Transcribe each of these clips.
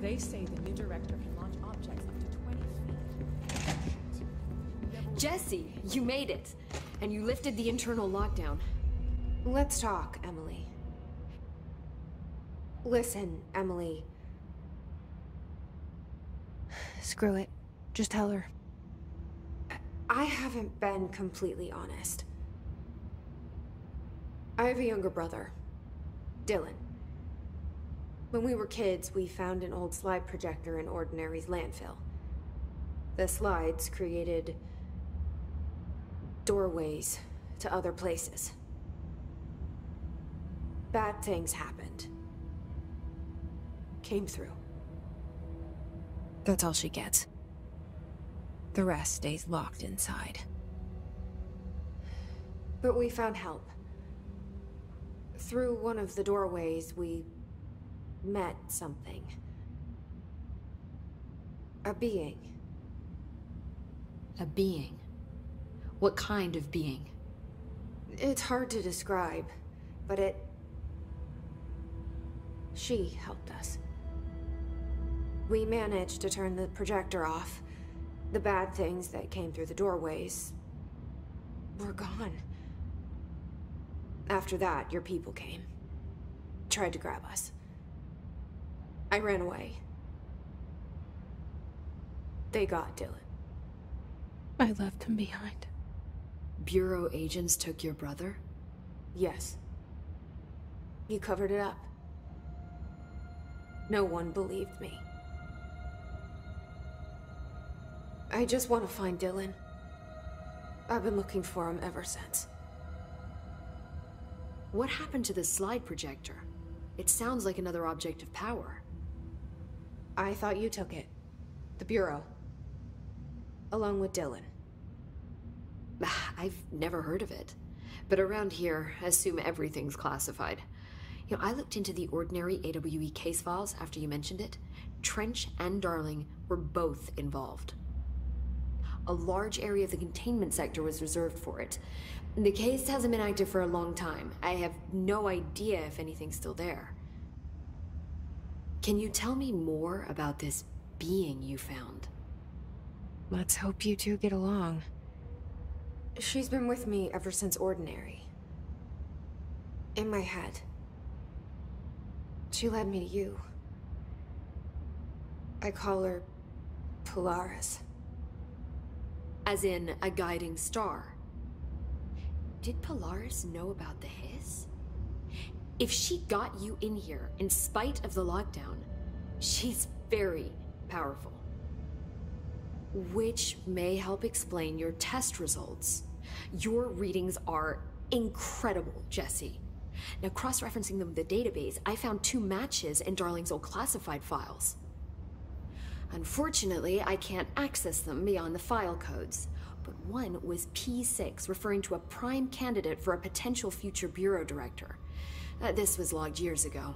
They say the new director can launch objects up to 20 feet. Jesse, you made it! And you lifted the internal lockdown. Let's talk, Emily. Listen, Emily. Screw it. Just tell her. I haven't been completely honest. I have a younger brother, Dylan. When we were kids, we found an old slide projector in Ordinary's landfill. The slides created doorways to other places. Bad things happened. Came through. That's all she gets. The rest stays locked inside. But we found help. Through one of the doorways, we met something. A being. A being? What kind of being? It's hard to describe, but she helped us. We managed to turn the projector off. The bad things that came through the doorways were gone. After that, your people came. Tried to grab us. I ran away. They got Dylan. I left him behind. Bureau agents took your brother? Yes. You covered it up. No one believed me. I just want to find Dylan. I've been looking for him ever since. What happened to the slide projector? It sounds like another object of power. I thought you took it. The Bureau. Along with Dylan. I've never heard of it. But around here, assume everything's classified. You know, I looked into the Ordinary AWE case files after you mentioned it. Trench and Darling were both involved. A large area of the containment sector was reserved for it. The case hasn't been active for a long time. I have no idea if anything's still there. Can you tell me more about this being you found? Let's hope you two get along. She's been with me ever since Ordinary. In my head. She led me to you. I call her Polaris. As in, a guiding star. Did Polaris know about the hiss? If she got you in here in spite of the lockdown, she's very powerful. Which may help explain your test results. Your readings are incredible, Jesse. Now, cross-referencing them with the database, I found 2 matches in Darling's old classified files. Unfortunately, I can't access them beyond the file codes, but one was P6, referring to a prime candidate for a potential future bureau director. This was logged years ago.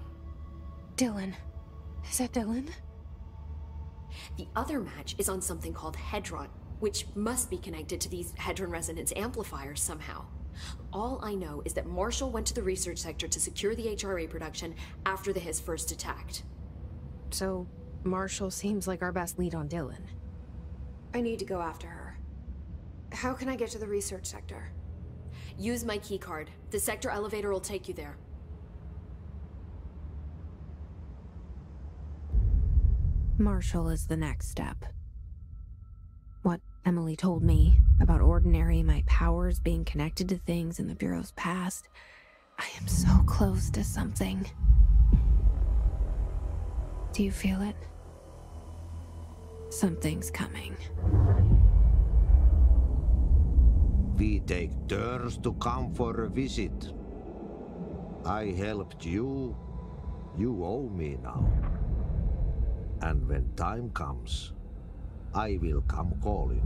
Dylan. Is that Dylan? The other match is on something called Hedron, which must be connected to these Hedron resonance amplifiers somehow. All I know is that Marshall went to the research sector to secure the HRA production after the hiss first attacked. So, Marshall seems like our best lead on Dylan. I need to go after her. How can I get to the research sector? Use my keycard. The sector elevator will take you there. Marshall is the next step. What Emily told me about Ordinary, my powers being connected to things in the Bureau's past. I am so close to something. Do you feel it? Something's coming. We take turns to come for a visit. I helped you. You owe me now. And when time comes, I will come calling.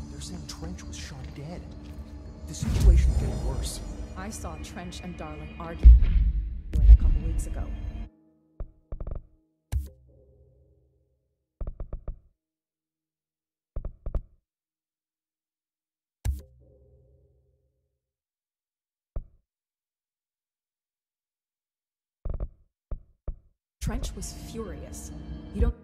They're saying Trench was shot dead. The situation's getting worse. I saw Trench and Darling arguing a couple weeks ago. Trench was furious. You don't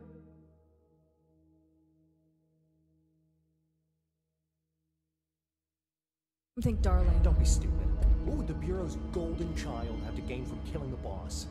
think Darling... Don't be stupid. What would the Bureau's golden child have to gain from killing the boss?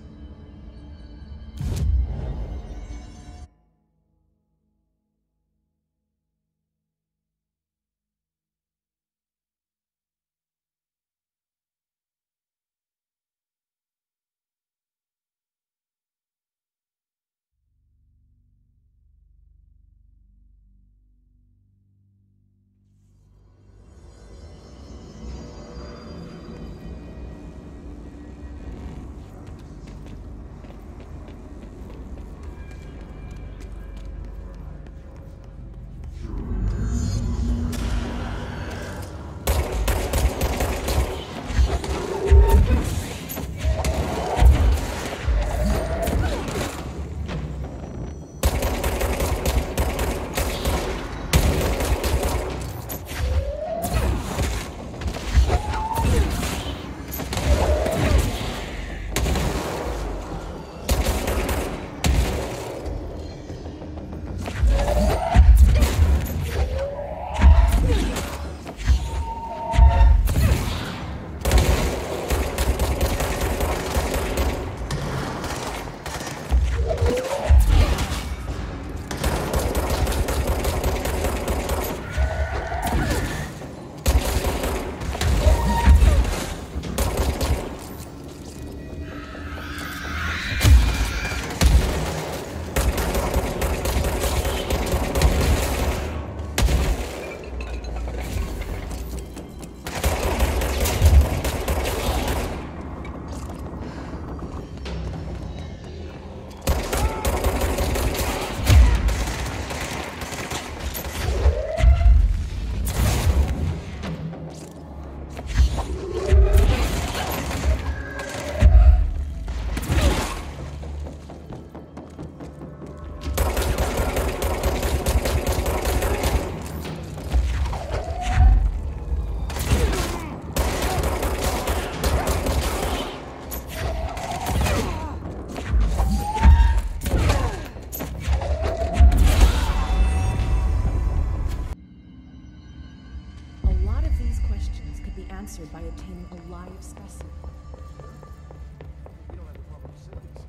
Answered by obtaining a live specimen. We don't have the proper facilities.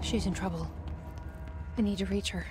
She's in trouble. I need to reach her.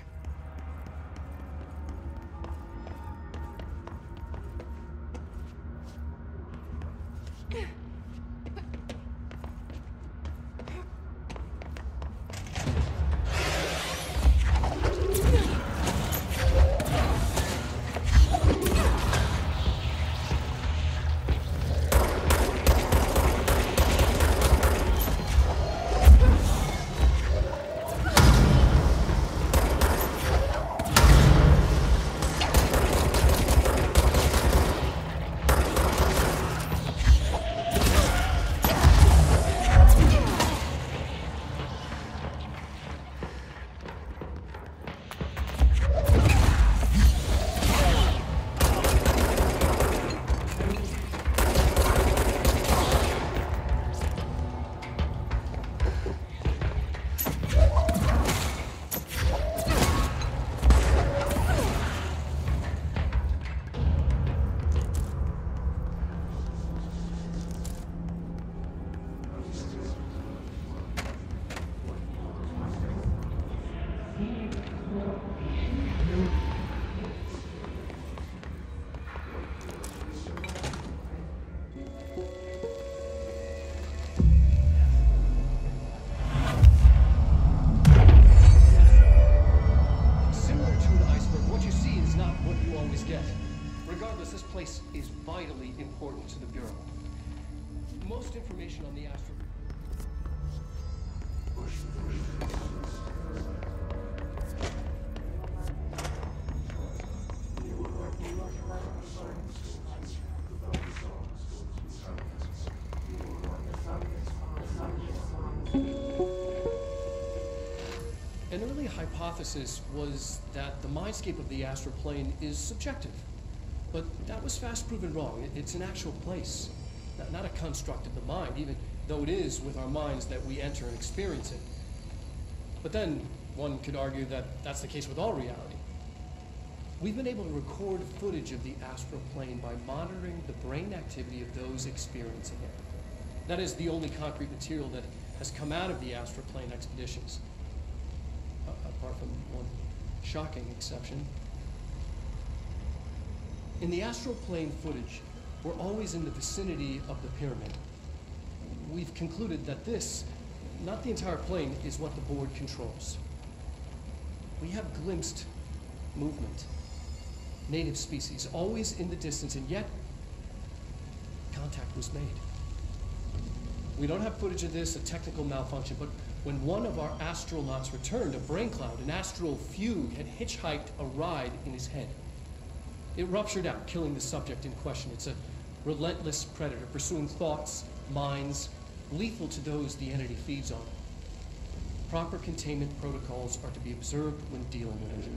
Information on the astral. An early hypothesis was that the mindscape of the astral plane is subjective, but that was fast proven wrong. It's an actual place. Not a construct of the mind, even though it is with our minds that we enter and experience it. But then, one could argue that that's the case with all reality. We've been able to record footage of the astral plane by monitoring the brain activity of those experiencing it. That is the only concrete material that has come out of the astral plane expeditions. Apart from one shocking exception. In the astral plane footage, we're always in the vicinity of the pyramid. We've concluded that this, not the entire plane, is what the board controls. We have glimpsed movement, native species, always in the distance, and yet contact was made. We don't have footage of this, a technical malfunction, but when one of our astronauts returned, a brain cloud, an astral fugue, had hitchhiked a ride in his head. It ruptured out, killing the subject in question. It's a relentless predator, pursuing thoughts, minds, lethal to those the entity feeds on. Proper containment protocols are to be observed when dealing with it.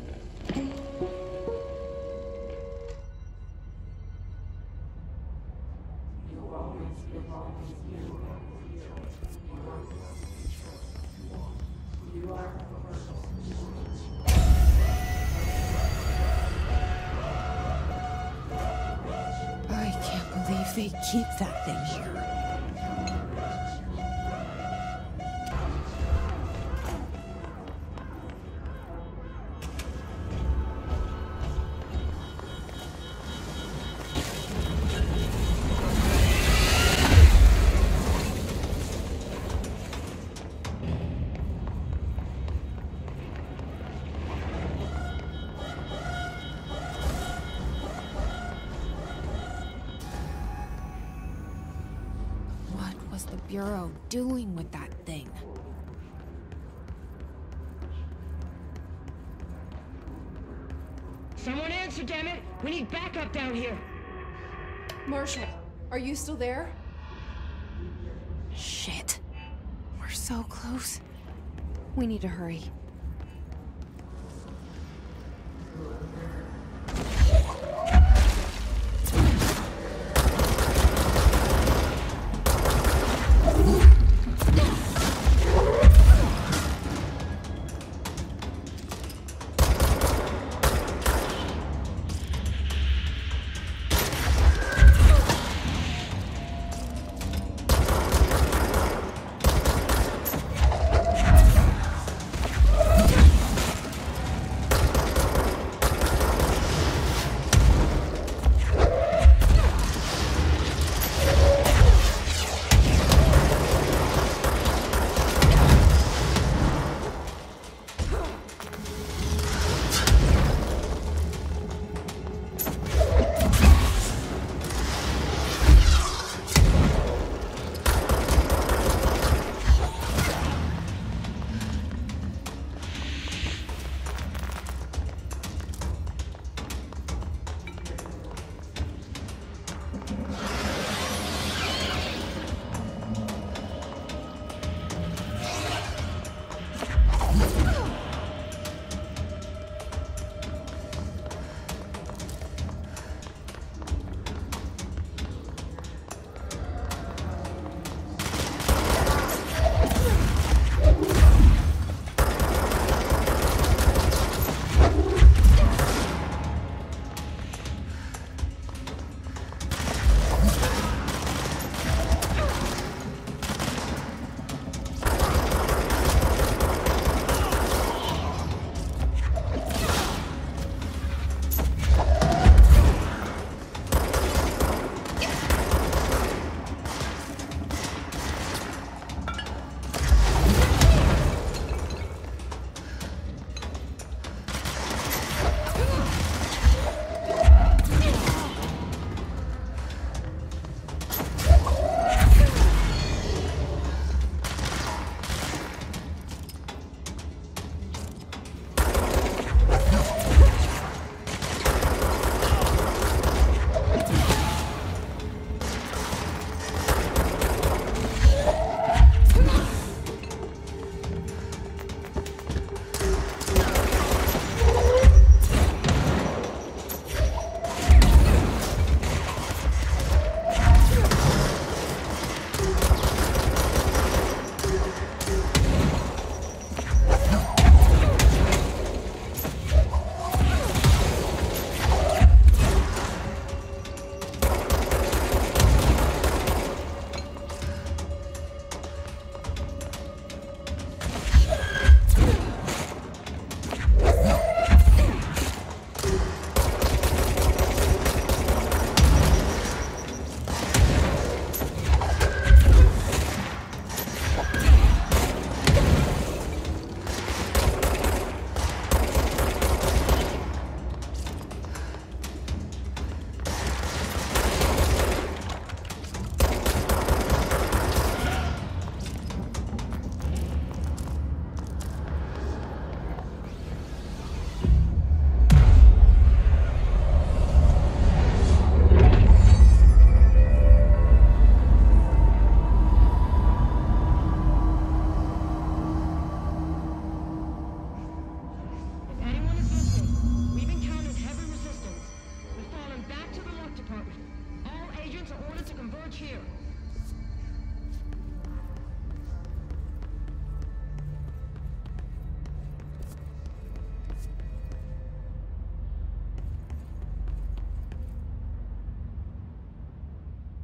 I can't believe they keep that thing here. The Bureau doing with that thing? Someone answer, damn it! We need backup down here! Marshall, are you still there? Shit. We're so close. We need to hurry.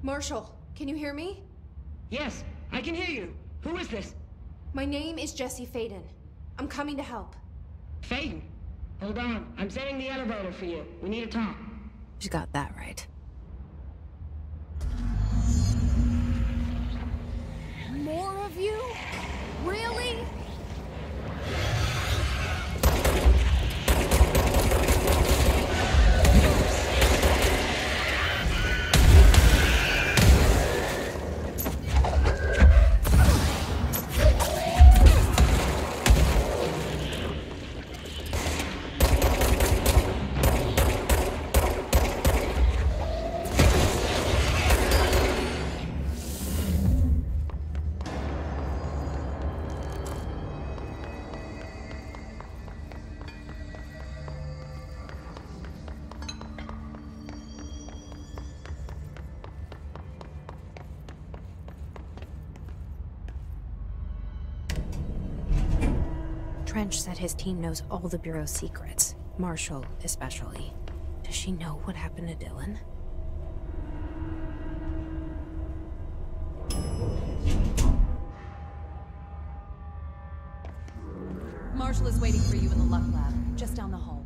Marshall, can you hear me? Yes, I can hear you. Who is this? My name is Jesse Faden. I'm coming to help. Faden. Hold on. I'm setting the elevator for you. We need to talk. She's got that right. More of you? Really? Trench said his team knows all the Bureau's secrets, Marshall especially. Does she know what happened to Dylan? Marshall is waiting for you in the Luck Lab, just down the hall.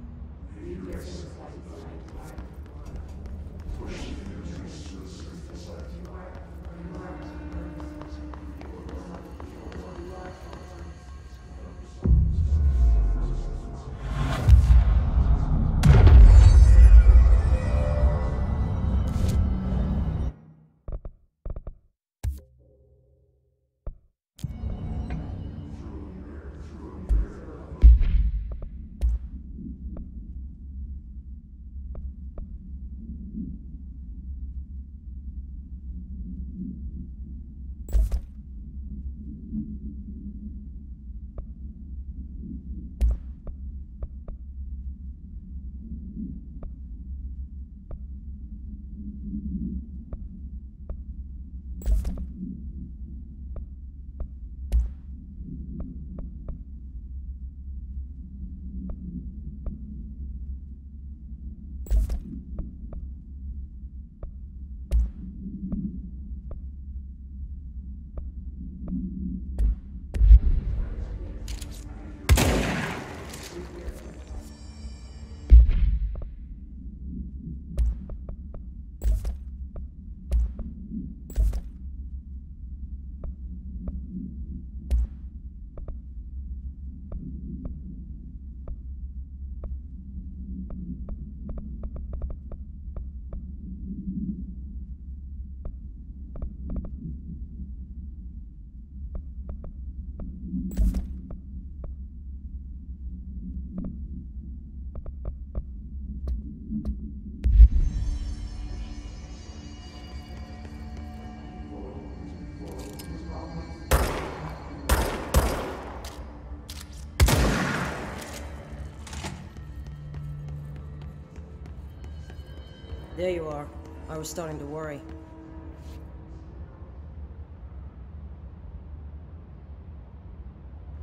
There you are. I was starting to worry.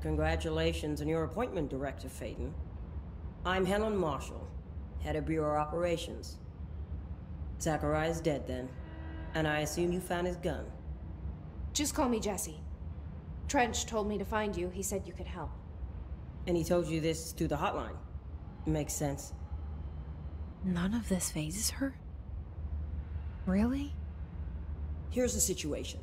Congratulations on your appointment, Director Faden. I'm Helen Marshall, head of Bureau Operations. Zachariah's dead then, and I assume you found his gun. Just call me Jesse. Trench told me to find you. He said you could help. And he told you this through the hotline. Makes sense. None of this phases her? Really? Here's the situation.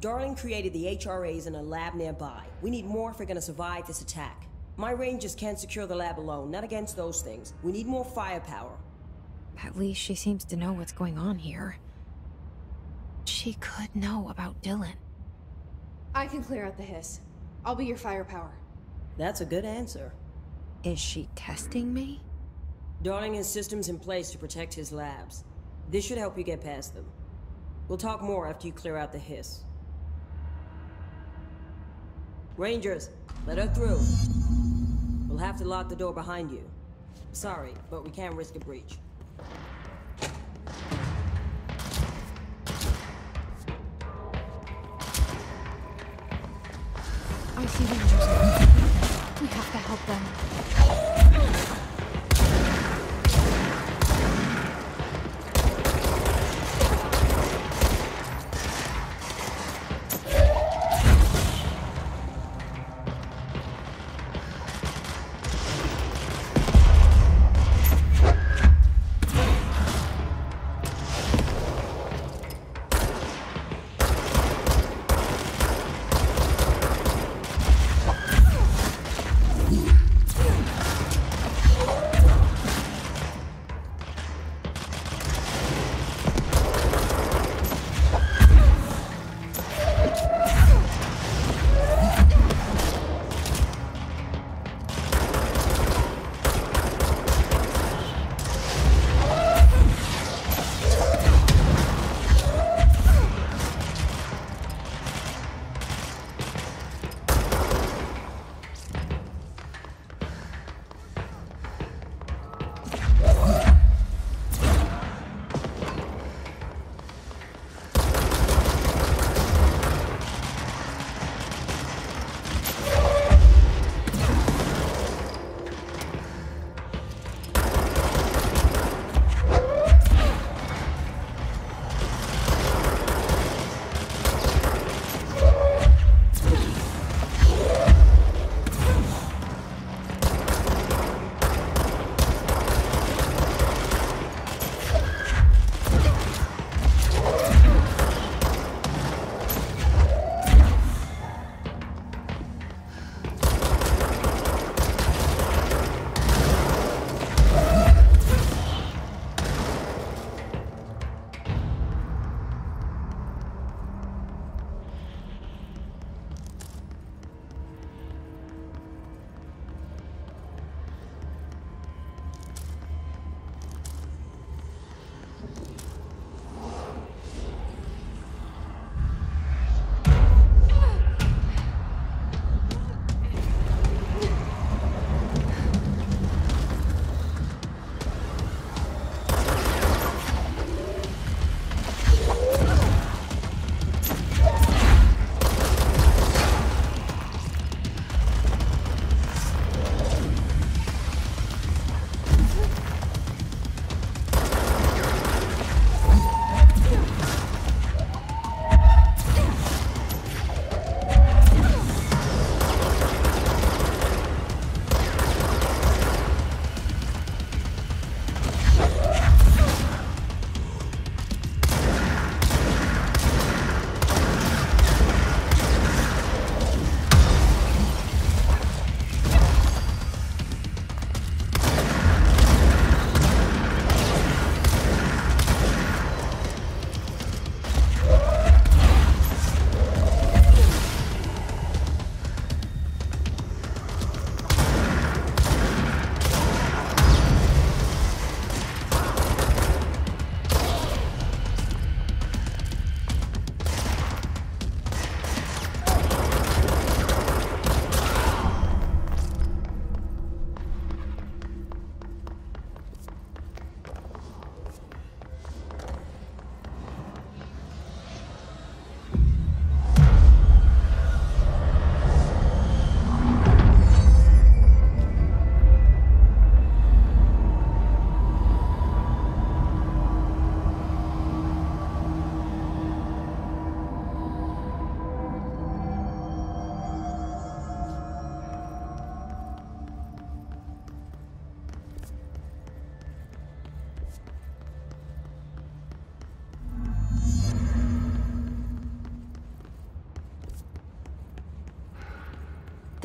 Darling created the HRAs in a lab nearby. We need more if we're gonna survive this attack. My rangers can't secure the lab alone, not against those things. We need more firepower. At least she seems to know what's going on here. She could know about Dylan. I can clear out the hiss. I'll be your firepower. That's a good answer. Is she testing me? Darling has systems in place to protect his labs. This should help you get past them. We'll talk more after you clear out the hiss. Rangers, let her through. We'll have to lock the door behind you. Sorry, but we can't risk a breach. I see Rangers. We have to help them.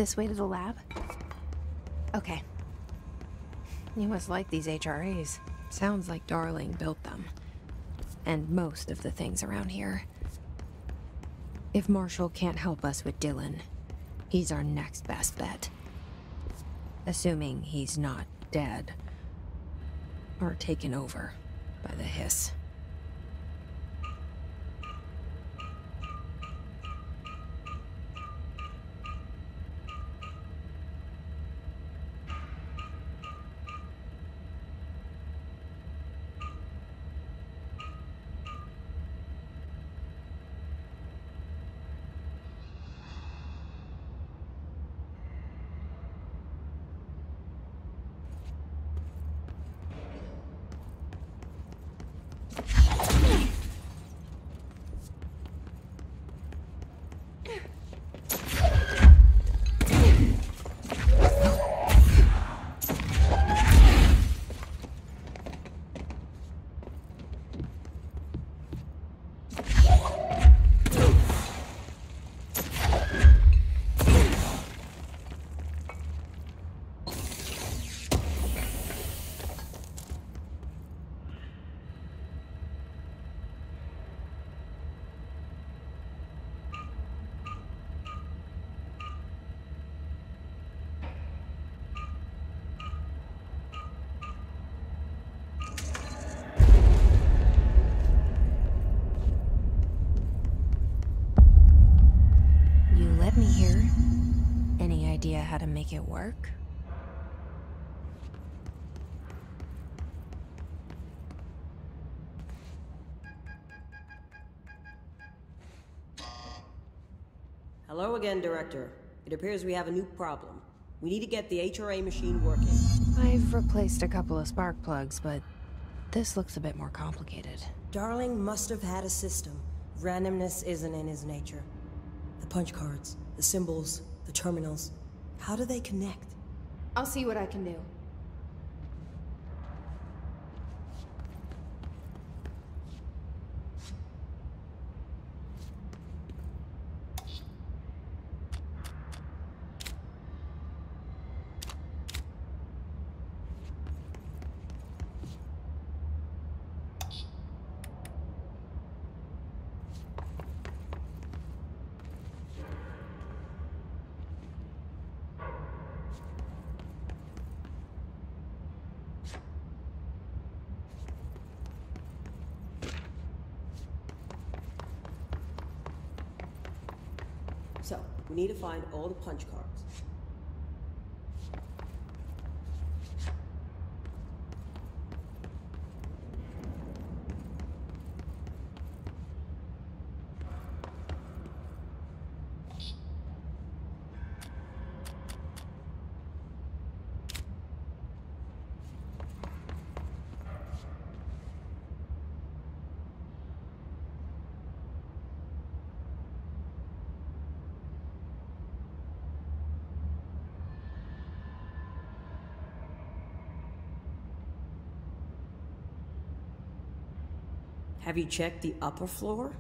This way to the lab? Okay. You must like these HRAs. Sounds like Darling built them. And most of the things around here. If Marshall can't help us with Dylan, he's our next best bet. Assuming he's not dead. Or taken over by the hiss. How to make it work? Hello again, Director. It appears we have a new problem. We need to get the HRA machine working. I've replaced a couple of spark plugs, but this looks a bit more complicated. Darling must have had a system. Randomness isn't in his nature. The punch cards, the symbols, the terminals. How do they connect? I'll see what I can do. So, we need to find all the punch cards. Have you checked the upper floor?